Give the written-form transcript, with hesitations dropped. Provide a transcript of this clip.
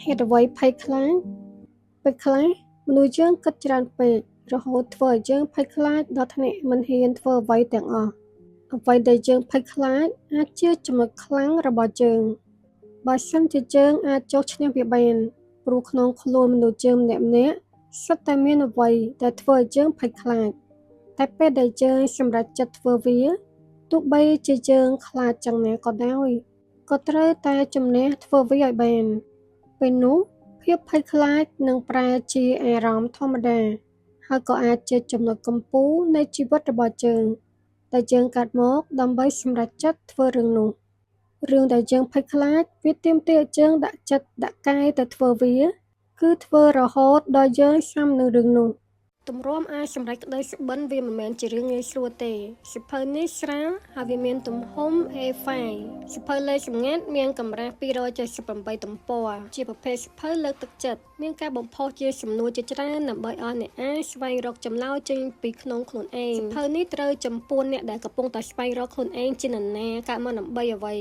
เหตุអ្វីភ័យខ្លាចពេលខ្លះមនុស្សយើងគិតច្រើនពេករហូតធ្វើឲ្យយើងភ័យខ្លាចដល់ថ្នាក់មិនហ៊ានធ្វើអ្វីទាំងអស់អ្វីដែលយើងភ័យខ្លាចអាចជាចំណុចខ្លាំងរបស់យើងបើសិនជាយើងអាចចុះឈ្នះវាបានព្រោះក្នុងខ្លួនមនុស្សយើងម្នាក់ៗសុទ្ធតែមានអ្វីដែលធ្វើឲ្យយើងភ័យខ្លាចតែពេលដែលយើងសម្រេចចិត្តធ្វើវាទោះបីជាយើងខ្លាចយ៉ាងណាក៏ដោយក៏ត្រូវតែជំនះធ្វើវាឲ្យបានពេលនោះភាពភ័យខ្លាចនឹងប្រែជាអារម្មណ៍ធម្មតាហើយក៏អាចជាចំណុចកំពូលនៃជីវិតរបស់យើងដែលយើងកាត់មកដើម្បីសម្រេចចិត្តធ្វើរឿងនោះរឿងដែលយើងភ័យខ្លាចវាទាមទារឲ្យយើងដាក់ចិត្តដាក់កាយទៅធ្វើវាគឺធ្វើរហូតដល់យើងស៊ាំនឹងរឿងនោះទម្រាំអាចសម្រេចក្តីសុបិនវាមិនមែនជារឿងងាយស្រួលទេសៀវភៅនេះស្រាលហើយវាមានទំហំ A5 សៀវភៅលេខសម្ងាត់មានកម្រាស់278ទំព័រជាប្រភេទសៀវភៅលើកទឹកចិត្តមានការបំផុសជាសំណួរជាច្រើនដើម្បីឲ្យអ្នកអានស្វែងរកចម្លើយចេញពីក្នុងខ្លួនឯងសៀវភៅនេះត្រូវចំពោះអ្នកដែលកំពុងតែស្វែងរកខ្លួនឯងជានរណាកើតមកដើម្បីអ្វី